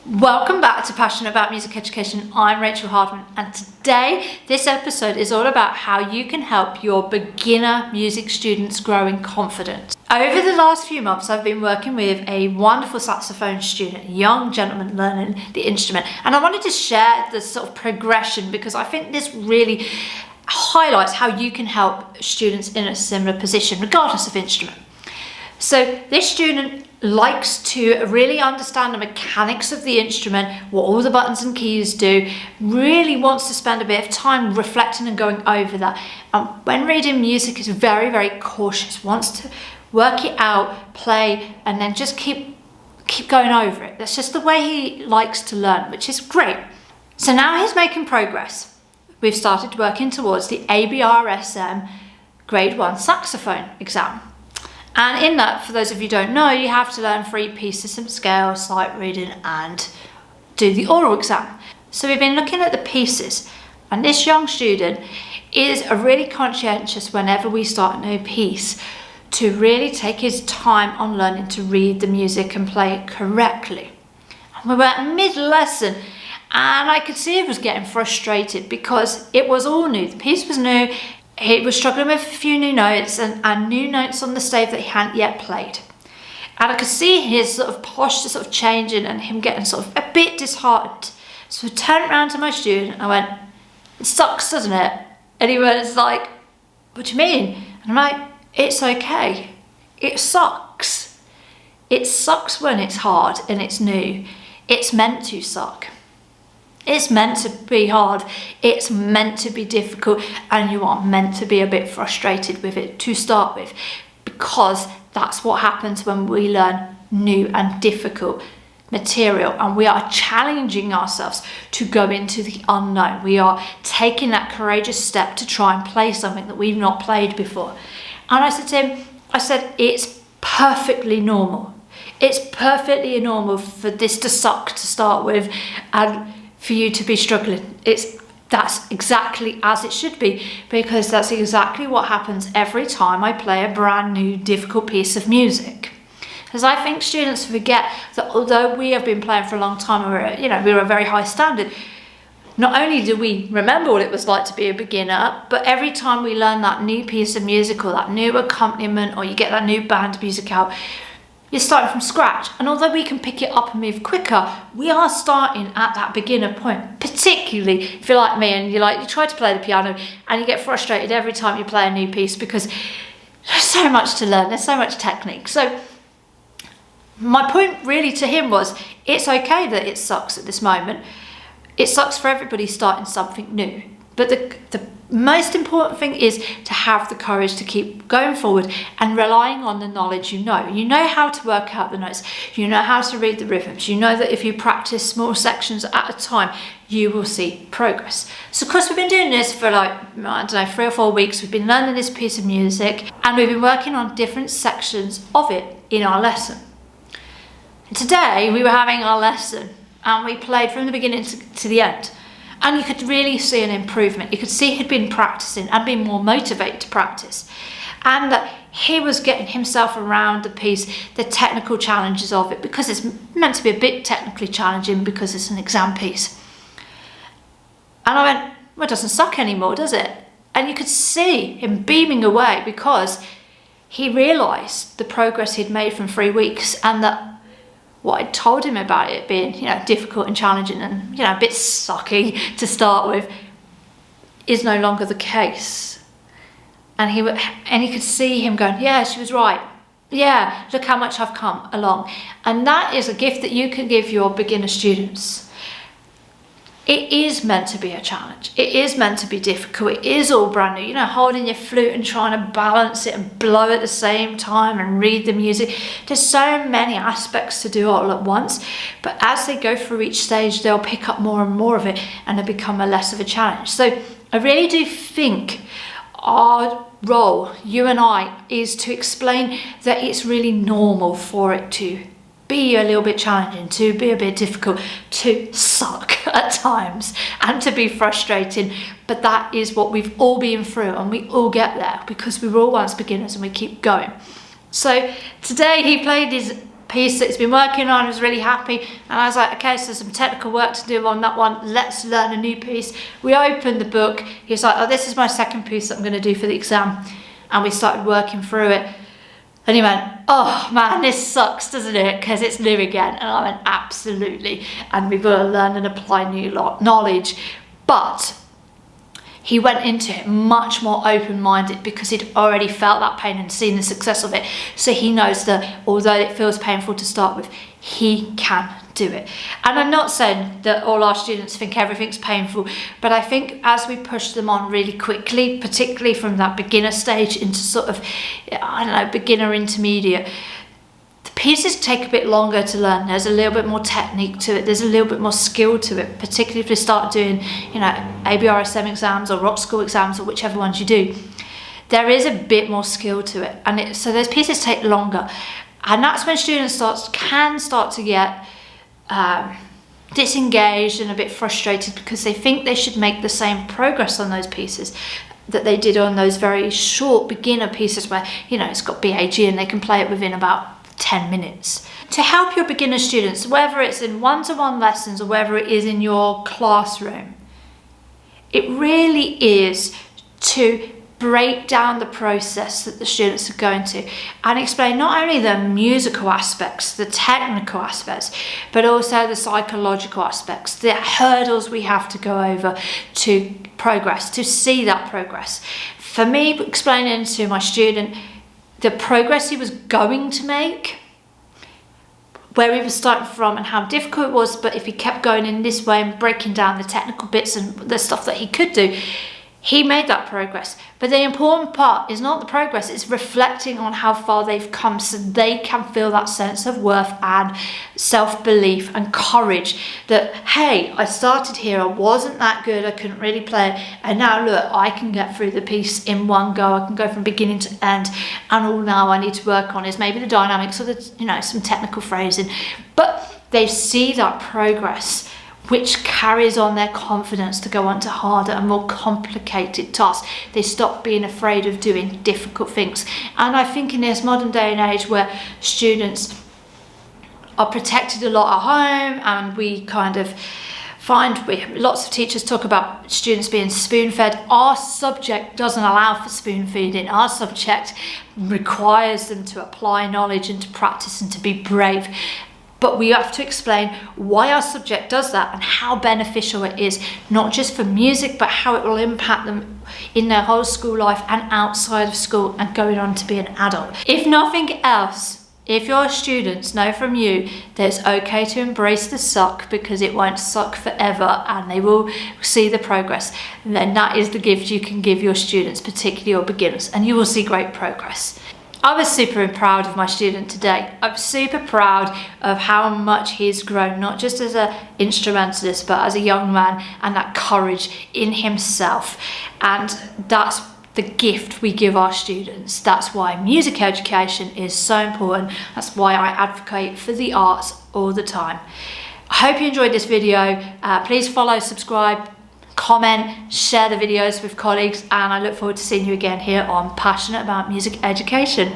Welcome back to Passionate About Music Education. I'm Rachel Hardman, and today this episode is all about how you can help your beginner music students grow in confidence. Over the last few months, I've been working with a wonderful saxophone student, a young gentleman learning the instrument, and I wanted to share the sort of progression because I think this really highlights how you can help students in a similar position regardless of instrument. So this student likes to really understand the mechanics of the instrument, what all the buttons and keys do, really wants to spend a bit of time reflecting and going over that. And when reading music is very, very cautious, wants to work it out, play, and then just keep going over it. That's just the way he likes to learn, which is great. So now he's making progress. We've started working towards the ABRSM Grade 1 Saxophone exam. And in that, for those of you who don't know, you have to learn 3 pieces, some scales, sight reading, and do the oral exam. So we've been looking at the pieces, and this young student is really conscientious whenever we start a new piece to really take his time on learning to read the music and play it correctly. And we were at mid-lesson, and I could see he was getting frustrated because it was all new. The piece was new. He was struggling with a few new notes and new notes on the stave that he hadn't yet played. And I could see his sort of posture sort of changing and him getting sort of a bit disheartened. So I turned around to my student and I went, "It sucks, doesn't it?" And he was like, "What do you mean?" And I'm like, "It's okay. It sucks. It sucks when it's hard and it's new. It's meant to suck. It's meant to be hard, it's meant to be difficult, and you are meant to be a bit frustrated with it to start with, because that's what happens when we learn new and difficult material, and we are challenging ourselves to go into the unknown. We are taking that courageous step to try and play something that we've not played before." And I said to him, "It's perfectly normal. It's perfectly normal for this to suck to start with, and for you to be struggling. That's exactly as it should be, because that's exactly what happens every time I play a brand new difficult piece of music." Because I think students forget that although we have been playing for a long time, we're a very high standard, not only do we remember what it was like to be a beginner, but every time we learn that new piece of music or that new accompaniment, or you get that new band music out, you're starting from scratch. And although we can pick it up and move quicker, we are starting at that beginner point, particularly if you're like me and you try to play the piano and you get frustrated every time you play a new piece because there's so much to learn, there's so much technique. So my point really to him was, it's okay that it sucks at this moment. It sucks for everybody starting something new. But the most important thing is to have the courage to keep going forward and relying on the knowledge you know. You know how to work out the notes. You know how to read the rhythms. You know that if you practice small sections at a time, you will see progress. So of course we've been doing this for 3 or 4 weeks. We've been learning this piece of music and we've been working on different sections of it in our lesson. And today we were having our lesson and we played from the beginning to the end. And you could really see an improvement. You could see he'd been practicing and been more motivated to practice. And that he was getting himself around the piece, the technical challenges of it, because it's meant to be a bit technically challenging because it's an exam piece. And I went, "Well, it doesn't suck anymore, does it?" And you could see him beaming away because he realised the progress he'd made from 3 weeks, and that what I told him about it being, difficult and challenging and, a bit sucky to start with, is no longer the case. And he could see him going, "Yeah, she was right. Yeah, look how much I've come along." And that is a gift that you can give your beginner students. It is meant to be a challenge. It is meant to be difficult. It is all brand new. Holding your flute and trying to balance it and blow at the same time and read the music. There's so many aspects to do all at once. But as they go through each stage, they'll pick up more and more of it and it'll become less of a challenge. So I really do think our role, you and I, is to explain that it's really normal for it to be a little bit challenging, to be a bit difficult, to suck at times and to be frustrating, but that is what we've all been through and we all get there because we were all once beginners and we keep going. So today he played his piece that he's been working on. He was really happy, and I was like, okay, so some technical work to do on that one. Let's learn a new piece. We opened the book. He was like, oh, this is my second piece that I'm going to do for the exam, and we started working through it. And he went, oh man, this sucks, doesn't it? Because it's new again. And I went, absolutely. And we've got to learn and apply new knowledge. But he went into it much more open-minded because he'd already felt that pain and seen the success of it. So he knows that although it feels painful to start with, he can do it. And I'm not saying that all our students think everything's painful, but I think as we push them on really quickly, particularly from that beginner stage into sort of, I don't know, beginner intermediate, the pieces take a bit longer to learn. There's a little bit more technique to it. There's a little bit more skill to it, particularly if they start doing, you know, ABRSM exams or rock school exams or whichever ones you do. There is a bit more skill to it. And so those pieces take longer. And that's when students can start to get disengaged and a bit frustrated because they think they should make the same progress on those pieces that they did on those very short beginner pieces where, you know, it's got BAG and they can play it within about 10 minutes. To help your beginner students, whether it's in one-to-one lessons or whether it is in your classroom, it really is to break down the process that the students are going to and explain not only the musical aspects, the technical aspects, but also the psychological aspects, the hurdles we have to go over to progress, to see that progress. For me, explaining to my student the progress he was going to make, where he was starting from and how difficult it was, but if he kept going in this way and breaking down the technical bits and the stuff that he could do, he made that progress. But the important part is not the progress, it's reflecting on how far they've come so they can feel that sense of worth and self-belief and courage that, hey, I started here, I wasn't that good, I couldn't really play it, and now look, I can get through the piece in one go, I can go from beginning to end, and all now I need to work on is maybe the dynamics or the, you know, some technical phrasing. But they see that progress, which carries on their confidence to go on to harder and more complicated tasks. They stop being afraid of doing difficult things. And I think in this modern day and age where students are protected a lot at home, and we kind of find lots of teachers talk about students being spoon-fed. Our subject doesn't allow for spoon-feeding. Our subject requires them to apply knowledge and to practice and to be brave. But we have to explain why our subject does that and how beneficial it is, not just for music, but how it will impact them in their whole school life and outside of school and going on to be an adult. If nothing else, if your students know from you that it's okay to embrace the suck because it won't suck forever and they will see the progress, then that is the gift you can give your students, particularly your beginners, and you will see great progress. I was super proud of my student today. I'm super proud of how much he's grown, not just as an instrumentalist, but as a young man, and that courage in himself. And that's the gift we give our students. That's why music education is so important. That's why I advocate for the arts all the time. I hope you enjoyed this video. Please follow, subscribe, comment, share the videos with colleagues, and I look forward to seeing you again here on Passionate About Music Education.